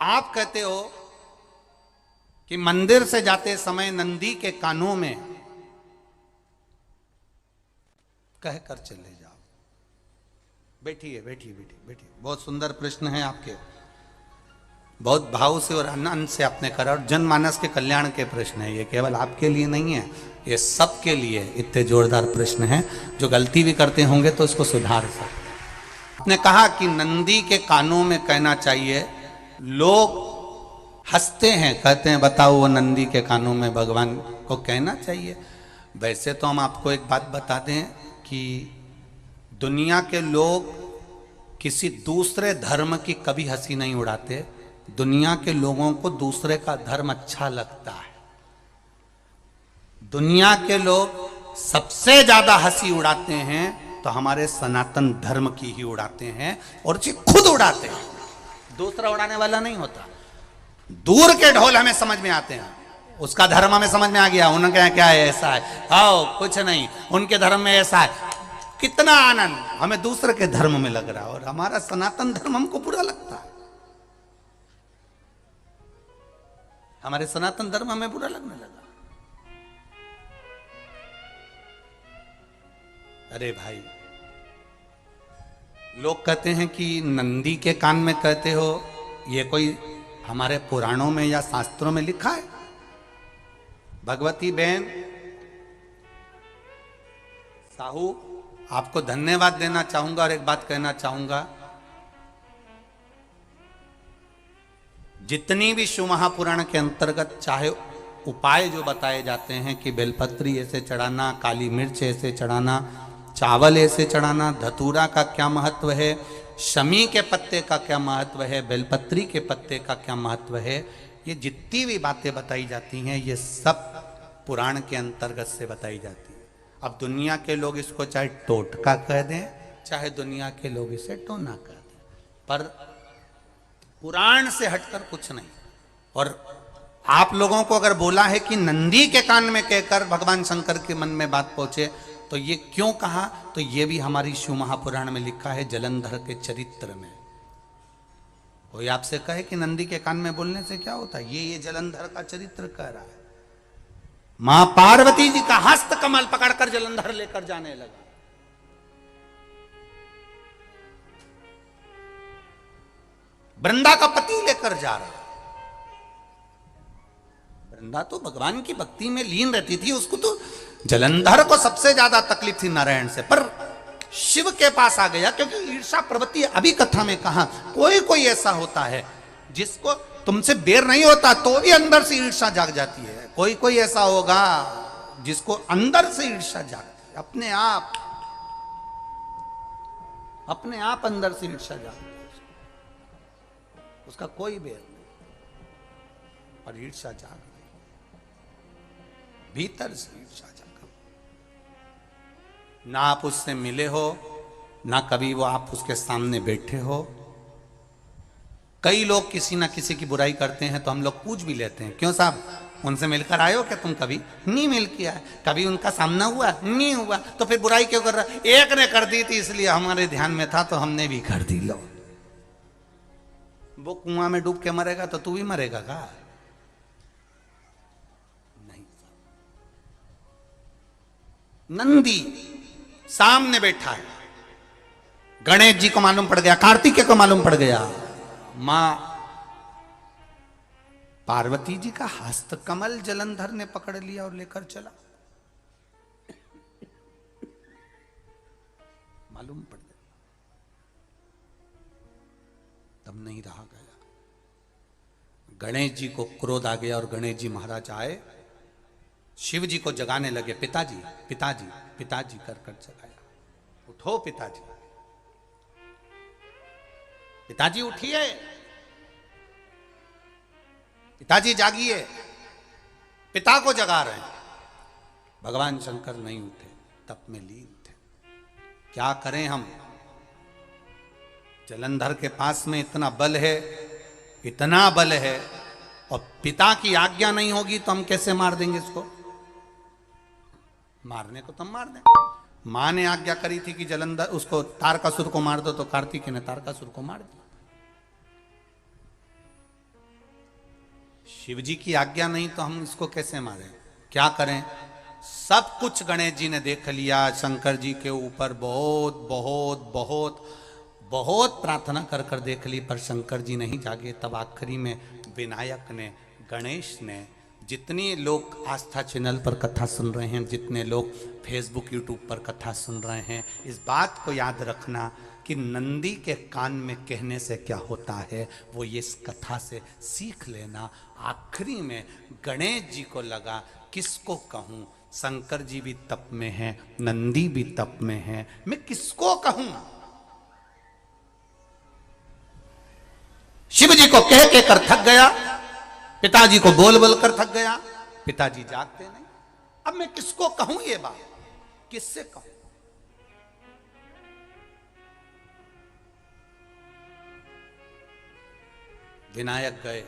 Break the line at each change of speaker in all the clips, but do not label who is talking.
आप कहते हो कि मंदिर से जाते समय नंदी के कानों में कहकर चले जाओ। बैठिए बैठिए बैठिए बैठिए। बहुत सुंदर प्रश्न है आपके, बहुत भाव से और आनंद से आपने करा, और जनमानस के कल्याण के प्रश्न है ये, केवल आपके लिए नहीं है, ये सबके लिए इतने जोरदार प्रश्न हैं। जो गलती भी करते होंगे तो इसको सुधार सकते। आपने कहा कि नंदी के कानों में कहना चाहिए। लोग हंसते हैं, कहते हैं बताओ वो नंदी के कानों में भगवान को कहना चाहिए। वैसे तो हम आपको एक बात बता दें कि दुनिया के लोग किसी दूसरे धर्म की कभी हंसी नहीं उड़ाते। दुनिया के लोगों को दूसरे का धर्म अच्छा लगता है। दुनिया के लोग सबसे ज्यादा हंसी उड़ाते हैं तो हमारे सनातन धर्म की ही उड़ाते हैं, और जी खुद उड़ाते हैं, दूसरा उड़ाने वाला नहीं होता। दूर के ढोल हमें समझ में आते हैं, उसका धर्म हमें समझ में आ गया, उनके यहाँ क्या है, ऐसा है, आओ कुछ नहीं, उनके धर्म में ऐसा है। कितना आनंद हमें दूसरे के धर्म में लग रहा है, और हमारा सनातन धर्म हमको बुरा लगता है। हमारे सनातन धर्म हमें बुरा लगने लगा। अरे भाई, लोग कहते हैं कि नंदी के कान में कहते हो, ये कोई हमारे पुराणों में या शास्त्रों में लिखा है? भगवती बहन साहू, आपको धन्यवाद देना चाहूंगा और एक बात कहना चाहूंगा। जितनी भी शिव महापुराण के अंतर्गत चाहे उपाय जो बताए जाते हैं कि बेलपत्री ऐसे चढ़ाना, काली मिर्च ऐसे चढ़ाना, चावल ऐसे चढ़ाना, धतूरा का क्या महत्व है, शमी के पत्ते का क्या महत्व है, बेलपत्री के पत्ते का क्या महत्व है, ये जितनी भी बातें बताई जाती हैं ये सब पुराण के अंतर्गत से बताई जाती है। अब दुनिया के लोग इसको चाहे टोटका कह दें, चाहे दुनिया के लोग इसे टोना कह दें, पर पुराण से हटकर कुछ नहीं। और आप लोगों को अगर बोला है कि नंदी के कान में कहकर भगवान शंकर के मन में बात पहुंचे, तो ये क्यों कहा, तो ये भी हमारी शिव महापुराण में लिखा है, जलंधर के चरित्र में। कोई आपसे कहे कि नंदी के कान में बोलने से क्या होता है, ये जलंधर का चरित्र कह रहा है। मां पार्वती जी का हस्त कमल पकड़कर जलंधर लेकर जाने लगा। वृंदा का पति लेकर जा रहा। वृंदा तो भगवान की भक्ति में लीन रहती थी, उसको तो जलंधर को सबसे ज्यादा तकलीफ थी नारायण से, पर शिव के पास आ गया, क्योंकि ईर्षा प्रवृत्ति अभी कथा में कहा, कोई कोई ऐसा होता है जिसको तुमसे बेर नहीं होता तो भी अंदर से ईर्षा जाग जाती है। कोई कोई ऐसा होगा जिसको अंदर से ईर्षा जागती है, अपने आप अंदर से ईर्षा जागती है, उसका कोई बेर नहीं, और ईर्षा जाग गई, भीतर से ईर्षा जाग। ना आप उससे मिले हो, ना कभी वो आप उसके सामने बैठे हो। कई लोग किसी ना किसी की बुराई करते हैं तो हम लोग पूछ भी लेते हैं, क्यों साहब उनसे मिलकर आए हो क्या तुम? कभी नहीं मिल किया है, कभी उनका सामना हुआ नहीं हुआ, तो फिर बुराई क्यों कर रहा? एक ने कर दी थी इसलिए हमारे ध्यान में था तो हमने भी कर दी। लो, वो कुआं में डूब के मरेगा तो तू भी मरेगा का? नहीं। नंदी सामने बैठा है, गणेश जी को मालूम पड़ गया, कार्तिकेय को मालूम पड़ गया, मां पार्वती जी का हस्तकमल जलंधर ने पकड़ लिया और लेकर चला। मालूम पड़ गया, तब नहीं रहा गया। गणेश जी को क्रोध आ गया और गणेश जी महाराज आए, शिव जी को जगाने लगे। पिताजी पिताजी पिताजी कर कर जगाया। उठो पिताजी, पिताजी उठिए, पिताजी जागिए। पिता को जगा रहे हैं। भगवान शंकर नहीं उठे, तप में लीन थे। क्या करें हम? जलंधर के पास में इतना बल है, इतना बल है, और पिता की आज्ञा नहीं होगी तो हम कैसे मार देंगे इसको? मारने को तो हम मार दें। मां ने आज्ञा करी थी कि जलंधर उसको तारकासुर को मार दो, तो कार्तिकेय ने तारकासुर को मार दिया। शिव जी की आज्ञा नहीं तो हम इसको कैसे मारें? क्या करें? सब कुछ गणेश जी ने देख लिया, शंकर जी के ऊपर बहुत बहुत बहुत बहुत प्रार्थना कर कर देख ली, पर शंकर जी नहीं जागे। तब आखिरी में विनायक ने, गणेश ने, जितने लोग आस्था चैनल पर कथा सुन रहे हैं, जितने लोग फेसबुक यूट्यूब पर कथा सुन रहे हैं, इस बात को याद रखना कि नंदी के कान में कहने से क्या होता है वो ये इस कथा से सीख लेना। आखिरी में गणेश जी को लगा किसको कहूँ, शंकर जी भी तप में हैं, नंदी भी तप में हैं, मैं किसको कहूँ? शिव जी को कह के कर थक गया, पिताजी को बोल बोल कर थक गया, पिताजी जागते नहीं। अब मैं किसको कहूं ये बात, किससे कहूं? विनायक गए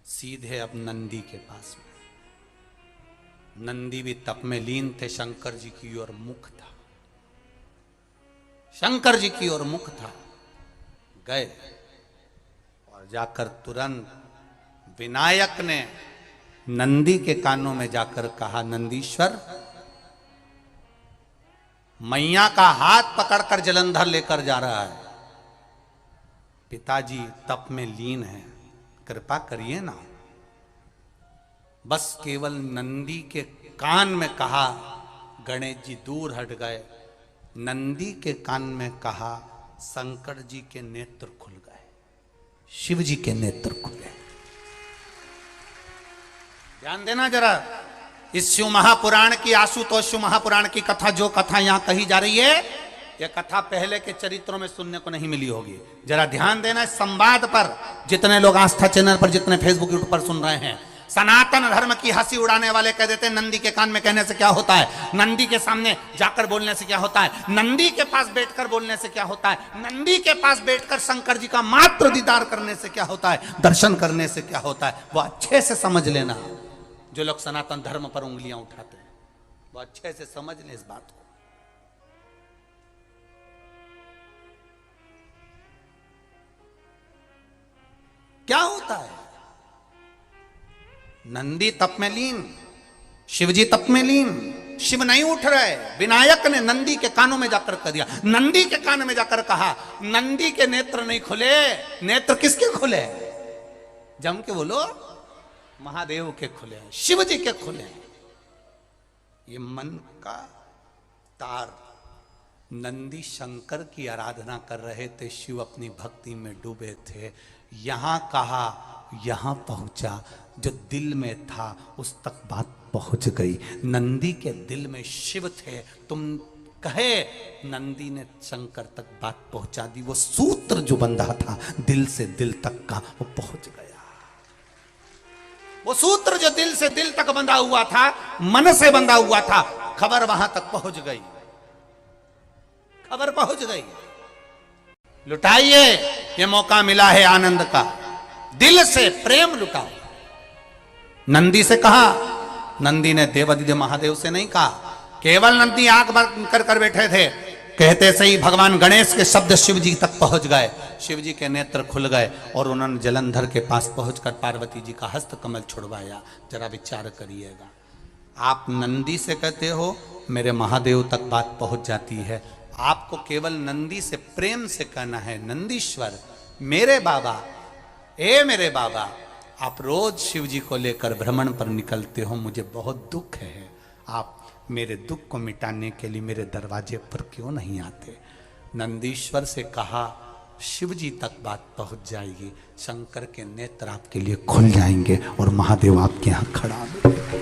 सीधे अब नंदी के पास में। नंदी भी तप में लीन थे, शंकर जी की ओर मुख था, शंकर जी की ओर मुख था। गए और जाकर तुरंत विनायक ने नंदी के कानों में जाकर कहा, नंदीश्वर, मैया का हाथ पकड़कर जलंधर लेकर जा रहा है, पिताजी तप में लीन है, कृपा करिए ना। बस केवल नंदी के कान में कहा, गणेश जी दूर हट गए। नंदी के कान में कहा, शंकर जी के नेत्र खुल गए, शिव जी के नेत्र खुले। ध्यान देना जरा, इस शिव महापुराण की, आशुतोष शिव महापुराण की कथा, जो कथा यहां कही जा रही है, यह कथा पहले के चरित्रों में सुनने को नहीं मिली होगी। जरा ध्यान देना इस संवाद पर, जितने लोग आस्था चैनल पर, जितने फेसबुक यूट्यूब पर सुन रहे हैं। सनातन धर्म की हंसी उड़ाने वाले कह देते हैं नंदी के कान में कहने से क्या होता है, नंदी के सामने जाकर बोलने से क्या होता है, नंदी के पास बैठकर बोलने से क्या होता है, नंदी के पास बैठकर शंकर जी का मात्र दीदार करने से क्या होता है, दर्शन करने से क्या होता है। वो अच्छे से समझ लेना, जो लोग सनातन धर्म पर उंगलियां उठाते हैं, वो अच्छे से समझ ले इस बात को। क्या होता है, नंदी तप में लीन, शिवजी तप में लीन, शिव नहीं उठ रहे। विनायक ने नंदी के कानों में जाकर कह दिया, नंदी के कान में जाकर कहा, नंदी के नेत्र नहीं खुले। नेत्र किसके खुले? जम के बोलो, महादेव के खुले, शिव जी के खुले। ये मन का तार, नंदी शंकर की आराधना कर रहे थे, शिव अपनी भक्ति में डूबे थे। यहां कहा, यहां पहुंचा, जो दिल में था उस तक बात पहुंच गई। नंदी के दिल में शिव थे, तुम कहे, नंदी ने शंकर तक बात पहुंचा दी। वो सूत्र जो बंधा था दिल से दिल तक का, वो पहुंच गया। वो सूत्र जो दिल से दिल तक बंधा हुआ था, मन से बंधा हुआ था, खबर वहां तक पहुंच गई, खबर पहुंच गई। लुटाइए, ये मौका मिला है आनंद का, दिल से प्रेम लुटाओ। नंदी से कहा, नंदी ने देवादिदेव महादेव से नहीं कहा। केवल नंदी आंख बंद कर कर बैठे थे, कहते से ही भगवान गणेश के शब्द शिव जी तक पहुंच गए। शिव जी के नेत्र खुल गए और उन्होंने जलंधर के पास पहुंचकर पार्वती जी का हस्त कमल छुड़वाया। जरा विचार करिएगा, आप नंदी से कहते हो मेरे महादेव तक बात पहुंच जाती है, आपको केवल नंदी से प्रेम से कहना है, नंदीश्वर मेरे बाबा, ए मेरे बाबा, आप रोज शिव जी को लेकर भ्रमण पर निकलते हो, मुझे बहुत दुख है, आप मेरे दुख को मिटाने के लिए मेरे दरवाजे पर क्यों नहीं आते? नंदीश्वर से कहा, शिव जी तक बात पहुंच जाएगी, शंकर के नेत्र आपके लिए खुल जाएंगे और महादेव आपके यहां खड़ा मिलेगा,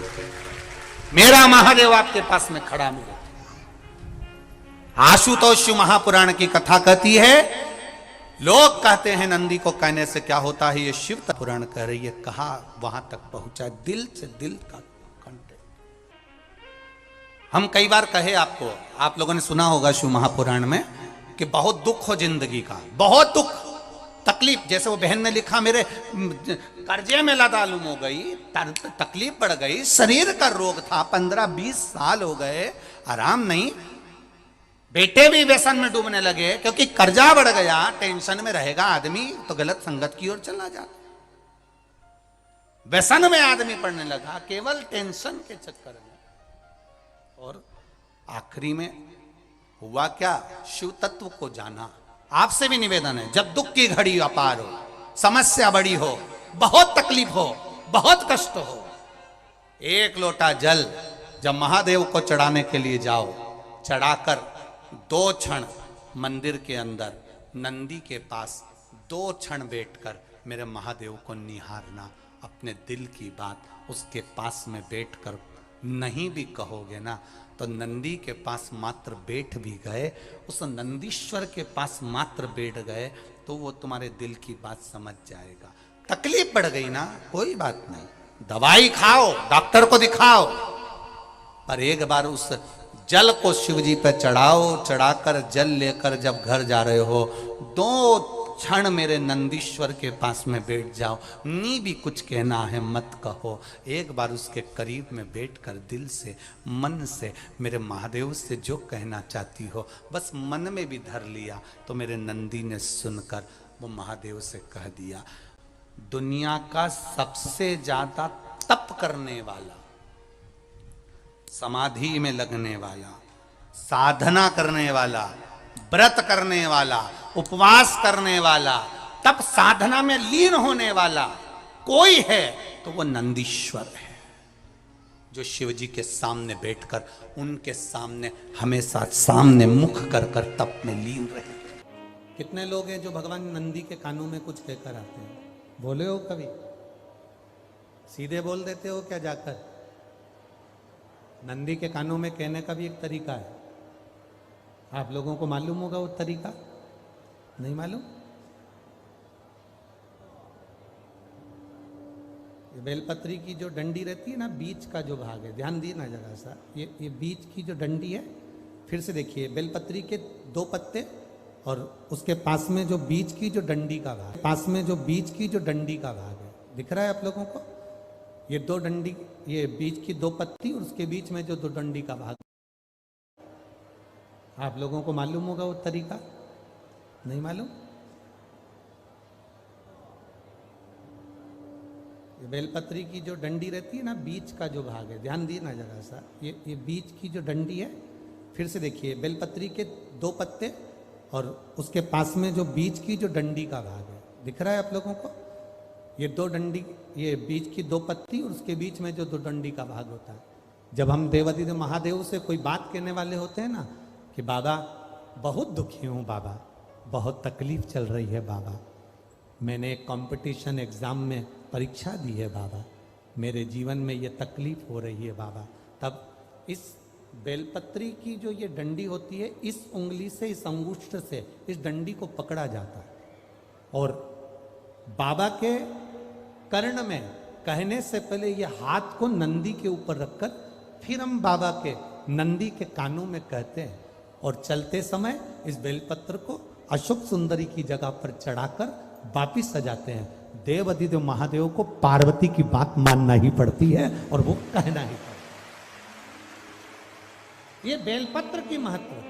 मेरा महादेव आपके पास में खड़ा मिलेगा। आशुतोष शिव महापुराण की कथा कहती है, लोग कहते हैं नंदी को कहने से क्या होता है, ये शिव पुराण कह रही है, कहा वहां तक पहुंचा, दिल से दिल का कांटेक्ट। हम कई बार कहे आपको, आप लोगों ने सुना होगा शिव महापुराण में कि बहुत दुख हो जिंदगी का, बहुत दुख तकलीफ, जैसे वो बहन ने लिखा, मेरे कर्जे में लदालुम हो गई, तकलीफ बढ़ गई, शरीर का रोग था, 15-20 साल हो गए, आराम नहीं, बेटे भी व्यसन में डूबने लगे, क्योंकि कर्जा बढ़ गया, टेंशन में रहेगा आदमी तो गलत संगत की ओर चला जाता। व्यसन में आदमी पड़ने लगा, केवल टेंशन के चक्कर में। और आखिरी में हुआ क्या? शिव तत्व को जाना। आपसे भी निवेदन है, जब दुख की घड़ी अपार हो, समस्या बड़ी हो, बहुत तकलीफ हो, बहुत कष्ट हो, एक लोटा जल जब महादेव को चढ़ाने के लिए जाओ, चढ़ाकर 2 क्षण मंदिर के अंदर नंदी के पास 2 क्षण बैठकर मेरे महादेव को निहारना। अपने दिल की बात उसके पास में बैठकर नहीं भी कहोगे ना, तो नंदी के पास मात्र बैठ भी गए, उस नंदीश्वर के पास मात्र बैठ गए, तो वो तुम्हारे दिल की बात समझ जाएगा। तकलीफ बढ़ गई ना, कोई बात नहीं, दवाई खाओ, डॉक्टर को दिखाओ, पर एक बार उस जल को शिव जी पे चढ़ाओ। चढ़ाकर जल लेकर जब घर जा रहे हो, 2 क्षण मेरे नंदीश्वर के पास में बैठ जाओ। नी भी कुछ कहना है मत कहो, एक बार उसके करीब में बैठकर दिल से, मन से मेरे महादेव से जो कहना चाहती हो, बस मन में भी धर लिया, तो मेरे नंदी ने सुनकर वो महादेव से कह दिया, दुनिया का सबसे ज्यादा तप करने वाला, समाधि में लगने वाला, साधना करने वाला, व्रत करने वाला, उपवास करने वाला, तप साधना में लीन होने वाला कोई है तो वो नंदीश्वर है, जो शिव जी के सामने बैठकर उनके सामने हमेशा सामने मुख कर कर तप में लीन रहे। कितने लोग हैं जो भगवान नंदी के कानों में कुछ कहकर आते हैं? बोले हो कभी? सीधे बोल देते हो क्या जाकर? नंदी के कानों में कहने का भी एक तरीका है। आप लोगों को मालूम होगा वो तरीका? नहीं मालूम? ये बेलपत्री की जो डंडी रहती है ना, बीच का जो भाग है, ध्यान दिए ना जरा सा, ये बीच की जो डंडी है, फिर से देखिए, बेलपत्री के 2 पत्ते और उसके पास में जो बीच की जो डंडी का भाग, पास में जो बीच की जो डंडी का भाग है, दिख रहा है आप लोगों को? ये 2 डंडी, ये बीच की 2 पत्ती और उसके बीच में जो 2 डंडी का भाग, आप लोगों को मालूम होगा वो तरीका? नहीं मालूम? ये बेलपत्री की जो डंडी रहती है ना, बीच का जो भाग है, ध्यान दिए ना जरा सा, ये बीच की जो डंडी है, फिर से देखिए, बेलपत्री के 2 पत्ते और उसके पास में जो बीच की जो डंडी का भाग है, दिख रहा है आप लोगों को? ये 2 डंडी, ये बीच की 2 पत्ती और उसके बीच में जो 2 डंडी का भाग होता है। जब हम देवाधिदेव महादेव से कोई बात कहने वाले होते हैं ना, कि बाबा बहुत दुखी हूँ, बाबा बहुत तकलीफ चल रही है, बाबा मैंने एक कंपटीशन एग्ज़ाम में परीक्षा दी है, बाबा मेरे जीवन में ये तकलीफ हो रही है, बाबा, तब इस बेलपत्री की जो ये डंडी होती है, इस उंगली से, इस अंगुष्ठ से इस डंडी को पकड़ा जाता है और बाबा के कर्ण में कहने से पहले ये हाथ को नंदी के ऊपर रखकर फिर हम बाबा के नंदी के कानों में कहते हैं और चलते समय इस बेलपत्र को अशोक सुंदरी की जगह पर चढ़ाकर वापिस सजाते हैं। देव अधिदेव महादेव को पार्वती की बात मानना ही पड़ती है और वो कहना ही पड़ता है। ये बेलपत्र की महत्व है।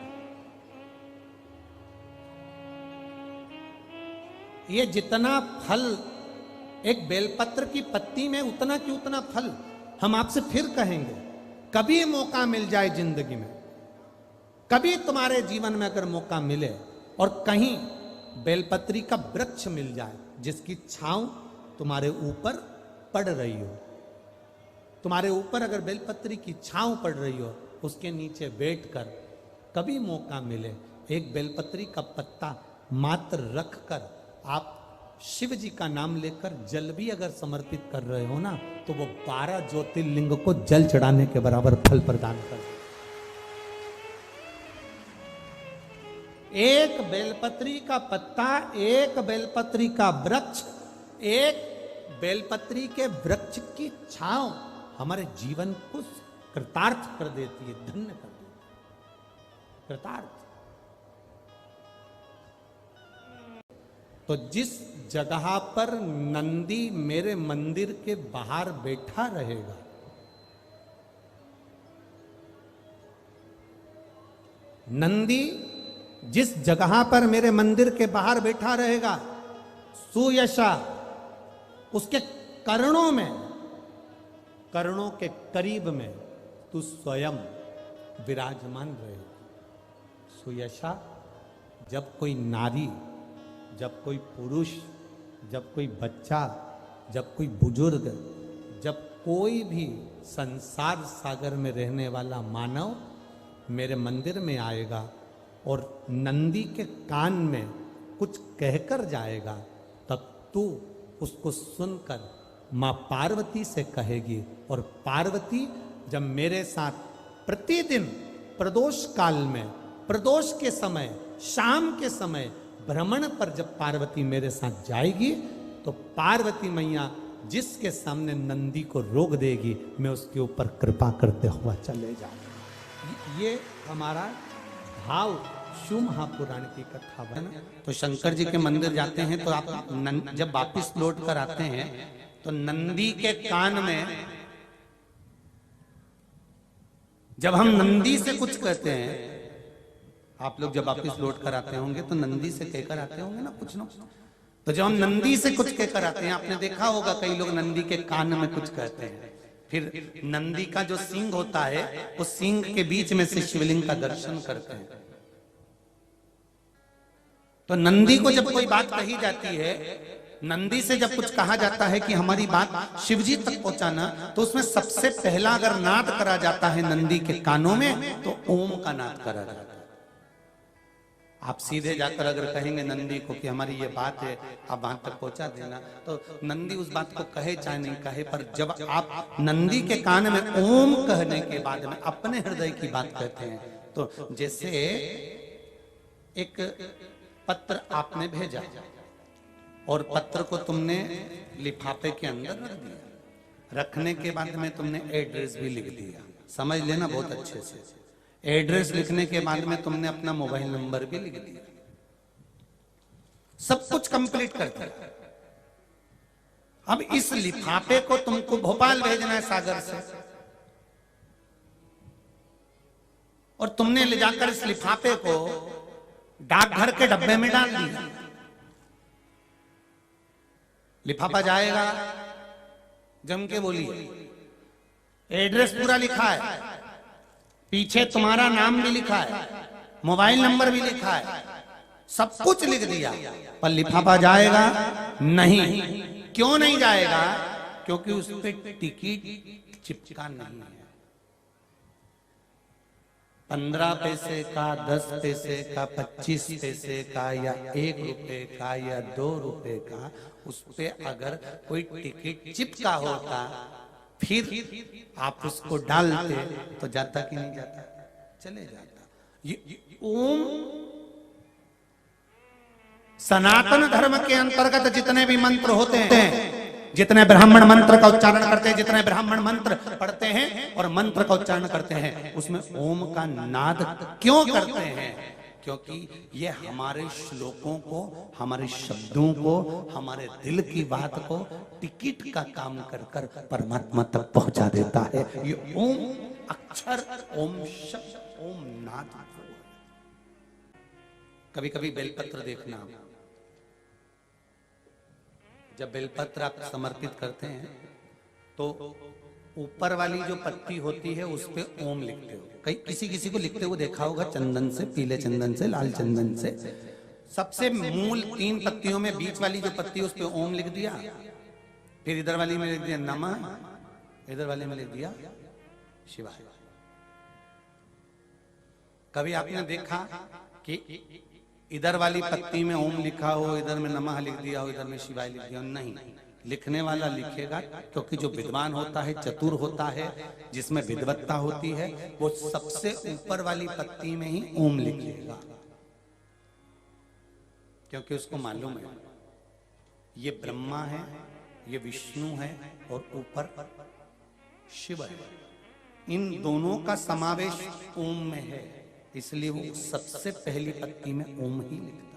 ये जितना फल एक बेलपत्र की पत्ती में, उतना की उतना फल हम आपसे फिर कहेंगे। कभी मौका मिल जाए जिंदगी में, कभी तुम्हारे जीवन में अगर मौका मिले और कहीं बेलपत्री का वृक्ष मिल जाए जिसकी छांव तुम्हारे ऊपर पड़ रही हो, तुम्हारे ऊपर अगर बेलपत्री की छांव पड़ रही हो, उसके नीचे बैठकर कभी मौका मिले, एक बेलपत्री का पत्ता मात्र रखकर आप शिव जी का नाम लेकर जल भी अगर समर्पित कर रहे हो ना, तो वो 12 ज्योतिर्लिंग को जल चढ़ाने के बराबर फल प्रदान कर। एक बेलपत्री का पत्ता, एक बेलपत्री का वृक्ष, एक बेलपत्री के वृक्ष की छांव हमारे जीवन को कृतार्थ कर देती है, धन्य कर देती है, कृतार्थ। तो जिस जगह पर नंदी मेरे मंदिर के बाहर बैठा रहेगा, नंदी जिस जगह पर मेरे मंदिर के बाहर बैठा रहेगा, सुयशा उसके कर्णों में कर्णों के करीब में तू स्वयं विराजमान रहे। सुयशा, जब कोई नारी, जब कोई पुरुष, जब कोई बच्चा, जब कोई बुजुर्ग, जब कोई भी संसार सागर में रहने वाला मानव मेरे मंदिर में आएगा और नंदी के कान में कुछ कहकर जाएगा, तब तू उसको सुनकर माँ पार्वती से कहेगी। और पार्वती जब मेरे साथ प्रतिदिन प्रदोष काल में, प्रदोष के समय, शाम के समय भ्रमण पर जब पार्वती मेरे साथ जाएगी, तो पार्वती मैया जिसके सामने नंदी को रोक देगी, मैं उसके ऊपर कृपा करते हुआ चले जाऊंगा। ये हमारा भाव शिव महापुराण की कथा बना। तो शंकर जी के मंदिर जाते हैं तो आप जब वापिस लौट कर आते हैं तो नंदी के कान में, जब हम नंदी से कुछ कहते हैं, आप लोग जब वापिस लौट कर आते होंगे तो नंदी से कहकर आते होंगे ना कुछ ना। तो जब हम नंदी से कुछ कहकर आते हैं, आपने देखा होगा कई लोग नंदी के कान में कुछ कहते हैं, फिर नंदी का जो सींग होता है उस सींग के बीच में से शिवलिंग का दर्शन करते हैं। तो नंदी को जब कोई बात कही जाती है, नंदी से जब कुछ कहा जाता है कि हमारी बात शिवजी तक पहुंचाना, तो उसमें सबसे पहला अगर नाद करा जाता है नंदी के कानों में, तो ओम का नाद करा जाता है। आप सीधे जाकर अगर कहेंगे नंदी को कि हमारी ये बात है, आप वहां तक पहुंचा देना, तो नंदी उस बात को कहे चाहे नहीं कहे, पर जब आप नंदी के कान में ओम कहने के बाद में अपने हृदय की बात कहते हैं, तो जैसे एक पत्र आपने भेजा और पत्र को तुमने लिफाफे के अंदर रख दिया, रखने के बाद में तुमने एड्रेस भी लिख दिया, समझ लेना बहुत अच्छे से। एड्रेस लिखने के बाद में तुमने अपना मोबाइल नंबर भी लिख दिया, सब कुछ कंप्लीट कर दिया। अब इस लिफाफे को तुमको भोपाल भेजना है सागर से, और तुमने ले जाकर इस लिफाफे को डाकघर के डब्बे में डाल दिया। लिफाफा जाएगा, जम के बोलिए, एड्रेस पूरा लिखा है, पीछे तुम्हारा नाम भी लिखा है, मोबाइल नंबर भी लिखा है, सब कुछ लिख दिया, पर लिफाफा जाएगा नहीं। क्यों नहीं जाएगा? क्योंकि उस पर टिकट चिपका नहीं है। 15 पैसे का, 10 पैसे का, 25 पैसे का, या 1 रुपए का, या 2 रुपए का, उस पे अगर कोई टिकट चिपका होता, फिर आप उसको डालते तो जाता कि नहीं जाता? चले जाता। ये ओम सनातन धर्म के अंतर्गत जितने भी मंत्र होते हैं, जितने ब्राह्मण मंत्र का उच्चारण करते हैं, जितने ब्राह्मण मंत्र पढ़ते हैं और मंत्र का उच्चारण करते हैं, उसमें ओम का नाद क्यों करते हैं? क्योंकि ये हमारे श्लोकों को, हमारे शब्दों को, हमारे दिल की बात को टिकट का काम कर कर परमात्मा तक पहुंचा देता है। ये ओम अक्षर, ओम शब्द, ओम नाद। कभी कभी बेलपत्र देखना, जब बेलपत्र आप समर्पित करते हैं तो ऊपर वाली जो पत्ती होती है उस पे ओम लिखते हो। कई किसी को लिखते हुए देखा होगा, चंदन से, पीले चंदन से, लाल चंदन से। सबसे मूल 3 पत्तियों में बीच वाली जो पत्ती उस पे ओम लिख दिया, फिर इधर वाली में लिख दिया नमः, इधर वाली में लिख दिया शिवाय। कभी आपने देखा कि इधर वाली पत्ती में ओम लिखा हो, इधर में नमः लिख दिया हो, इधर में शिवाय लिख दिया हो? नहीं, लिखने वाला लिखेगा, क्योंकि जो विद्वान होता है, चतुर होता है, जिसमें विद्वत्ता होती है, वो सबसे ऊपर वाली पत्ती में ही ओम लिखेगा, क्योंकि उसको मालूम है ये ब्रह्मा है, ये विष्णु है और ऊपर शिव है। इन दोनों का समावेश ओम में है, इसलिए वो सबसे पहली पत्ती में ओम ही लिखता है।